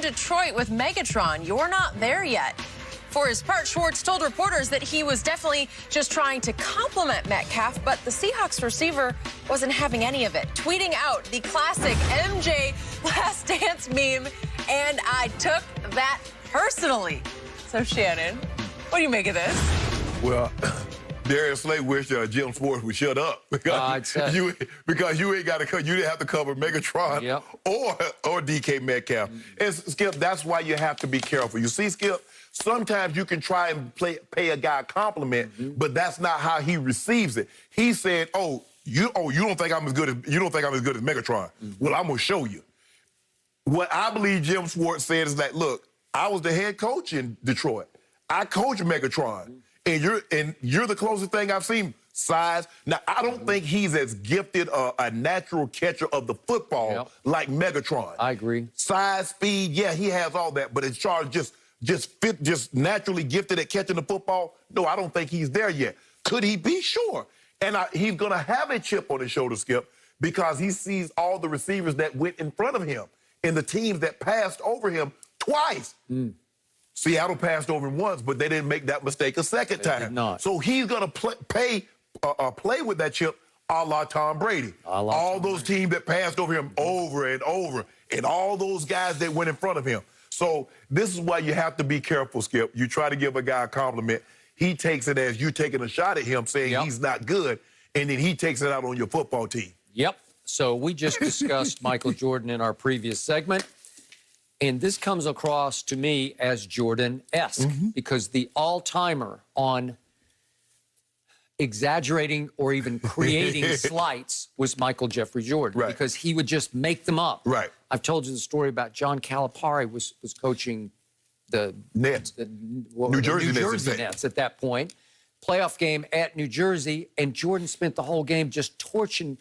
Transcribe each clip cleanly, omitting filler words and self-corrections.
Detroit with Megatron. You're not there yet. For his part, Schwartz told reporters that he was definitely just trying to compliment Metcalf, but the Seahawks receiver wasn't having any of it, tweeting out the classic MJ Last Dance meme, and I took that personally. So, Shannon, what do you make of this? Well, Darius Slay wished Jim Schwartz would shut up because you ain't got to you didn't have to cover Megatron or DK Metcalf. And Skip, that's why you have to be careful. You see, Skip, sometimes you can try and pay a guy a compliment, but that's not how he receives it. He said, you don't think I'm as good as Megatron. Well, I'm gonna show you. What I believe Jim Schwartz said is that, look, I was the head coach in Detroit. I coached Megatron. And you're the closest thing I've seen. Size. Now, I don't think he's as gifted a natural catcher of the football like Megatron. I agree. Size, speed, yeah, he has all that. But as far as just naturally gifted at catching the football, no, I don't think he's there yet. Could he be? Sure. And he's going to have a chip on his shoulder, Skip, because he sees all the receivers that went in front of him and the teams that passed over him twice. Seattle passed over him once, but they didn't make that mistake a second time. Did not. So he's going to play with that chip a la Tom Brady. All those teams that passed over him over and over, and all those guys that went in front of him. So this is why you have to be careful, Skip. You try to give a guy a compliment. He takes it as you taking a shot at him saying he's not good, and then he takes it out on your football team. Yep. So we just discussed Michael Jordan in our previous segment. And this comes across to me as Jordan-esque because the all-timer on exaggerating or even creating slights was Michael Jeffrey Jordan because he would just make them up. I've told you the story about John Calipari was coaching the Nets, New Jersey Nets at that point. Playoff game at New Jersey, and Jordan spent the whole game just torching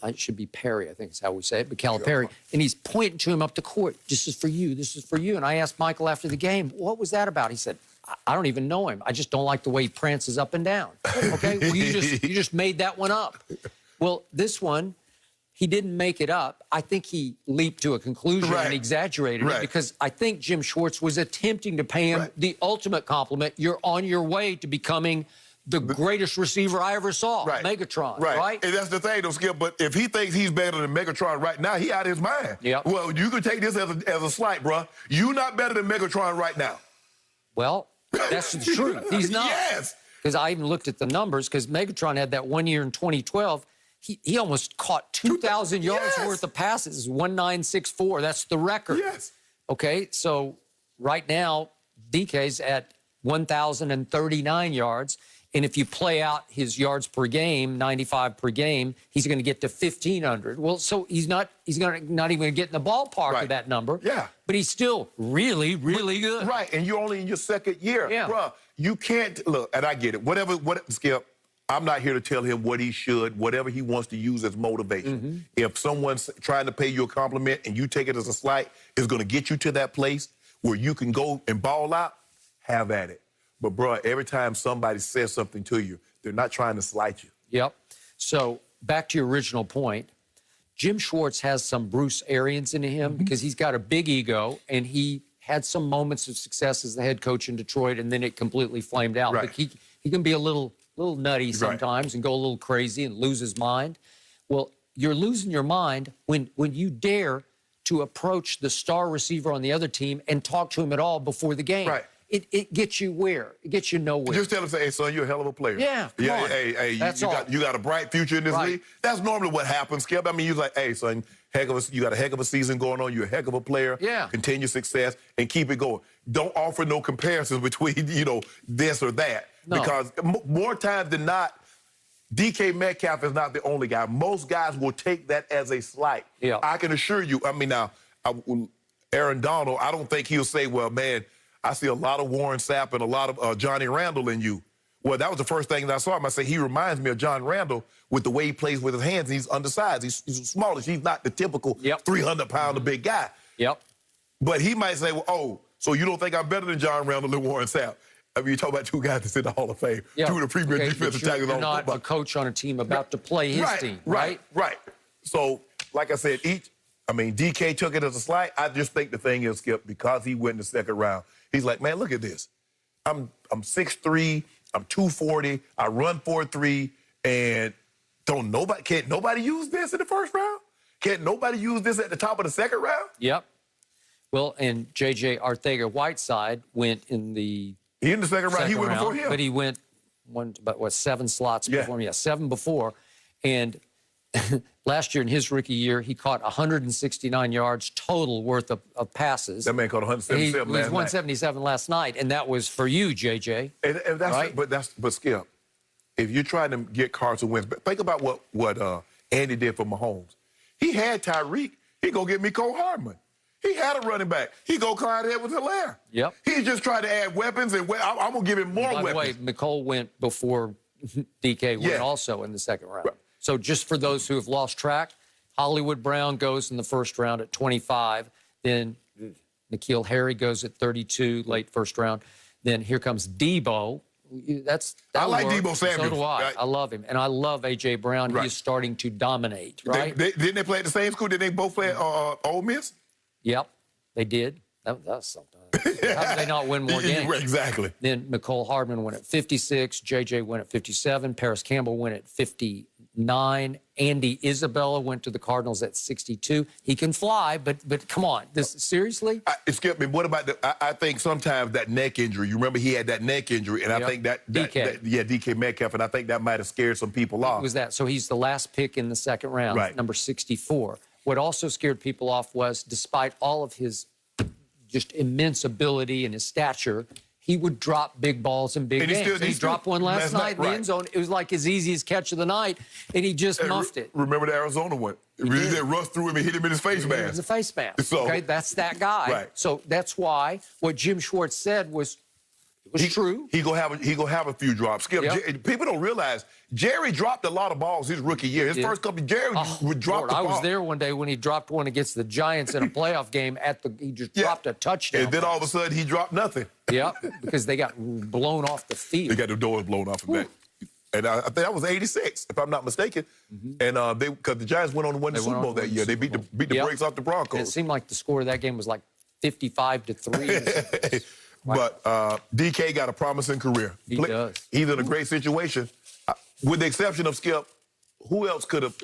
it should be Perry, I think is how we say it, but Calipari. And he's pointing to him up the court. This is for you. This is for you. And I asked Michael after the game, what was that about? He said, I don't even know him. I just don't like the way he prances up and down. Okay? Well, you just made that one up. Well, this one, he didn't make it up. I think he leaped to a conclusion and exaggerated it because I think Jim Schwartz was attempting to pay him the ultimate compliment. You're on your way to becoming the greatest receiver I ever saw, Megatron, right? And that's the thing, though, Skip, but if he thinks he's better than Megatron right now, he out of his mind. Well, you can take this as a slight, bro. You're not better than Megatron right now. Well, that's the truth. He's not. Yes. Because I even looked at the numbers, because Megatron had that 1 year in 2012. He almost caught 2,000 yards worth of passes, 1964. That's the record. Okay, so right now, DK's at 1,039 yards. And if you play out his yards per game, 95 per game, he's going to get to 1,500. Well, so he's not even going to get in the ballpark of that number. But he's still really, really good. And you're only in your second year. Bruh, you can't, look, and I get it. Skip, I'm not here to tell him what he should, whatever he wants to use as motivation. If someone's trying to pay you a compliment and you take it as a slight, it's going to get you to that place where you can go and ball out, have at it. But, bro, every time somebody says something to you, they're not trying to slight you. So, back to your original point, Jim Schwartz has some Bruce Arians in him because he's got a big ego, and he had some moments of success as the head coach in Detroit, and then it completely flamed out. But he can be a little nutty sometimes and go a little crazy and lose his mind. Well, you're losing your mind when you dare to approach the star receiver on the other team and talk to him at all before the game. It gets you where? It gets you nowhere. Just tell him, say, hey, son, you're a hell of a player. Come on. Hey, you got a bright future in this league. That's normally what happens, Skip. I mean, you're like, hey, son, you got a heck of a season going on. You're a heck of a player. Continue success and keep it going. Don't offer no comparisons between, this or that. Because more times than not, DK Metcalf is not the only guy. Most guys will take that as a slight. I can assure you. I mean, now, Aaron Donald, I don't think he'll say, well, man, I see a lot of Warren Sapp and a lot of Johnny Randall in you. Well, that was the first thing that I saw him. I say, he reminds me of John Randall with the way he plays with his hands. He's undersized. He's smallish. He's not the typical 300-pounder big guy. But he might say, well, so you don't think I'm better than John Randall and Warren Sapp? I mean, you talk about two guys that's in the Hall of Fame, two of the premier defensive tackles on football. You're not a coach on a team about to play his team, right? So, like I said, I mean, DK took it as a slight. I just think the thing is, Skip, because he went in the second round, he's like, man, look at this. I'm 6'3", I'm 240, I run 4'3", and can't nobody use this in the first round? Can't nobody use this at the top of the second round? Yep. Well, and J.J. Arcega-Whiteside went in the second round. He went before him. But he went about 7 slots before him. Yeah, 7 before. And last year, in his rookie year, he caught 169 yards total worth of passes. That man caught 177 He was 177 last night, and that was for you, J.J. And that's right? But Skip, if you're trying to get Carson Wentz, think about what Andy did for Mahomes. He had Tyreek. He go get Mecole Hardman. He had a running back. He go Clyde Edwards-Helaire. Yep. He just tried to add weapons, and I'm going to give him more weapons. By the way, Mecole went before DK went also in the second round. Right. So just for those who have lost track, Hollywood Brown goes in the first round at 25. Then N'Keal Harry goes at 32, late first round. Then here comes Debo. I like Debo Samuel. So do I. Right. I love him. And I love A.J. Brown. Right. He's starting to dominate, right? Didn't they play at the same school? Did they both play at Ole Miss? Yep, they did. That's something. How did they not win more games? Exactly. Then Mecole Hardman went at 56. J.J. went at 57. Paris Campbell went at 59. Andy Isabella went to the Cardinals at 62. He can fly, but come on. Seriously? Skip me. What about I think sometimes that neck injury. You remember he had that neck injury, and I think that DK Metcalf, and I think that might have scared some people off. It was that. So he's the last pick in the second round, number 64. What also scared people off was, despite all of his just immense ability and his stature, he would drop big balls in big games. He dropped one last night in the end zone. It was like his easiest catch of the night, and he just muffed it. Remember the Arizona one? That Russ threw him and hit him in his face mask. It was a face mask. So, okay, that's that guy. Right. So that's why what Jim Schwartz said was true. He gonna have a few drops. Skip, people don't realize Jerry dropped a lot of balls his rookie year. His first couple, Jerry would drop the ball. I was there one day when he dropped one against the Giants in a playoff game. He just dropped a touchdown. And then all of a sudden he dropped nothing. Yeah, because they got blown off the field. They got the doors blown off of that. And I think that was '86, if I'm not mistaken. And because the Giants went on to win the Super Bowl that year, they beat the brakes off the Broncos. And it seemed like the score of that game was like 55-3. But DK got a promising career. He does. He's in a great situation. With the exception of Skip, who else could have...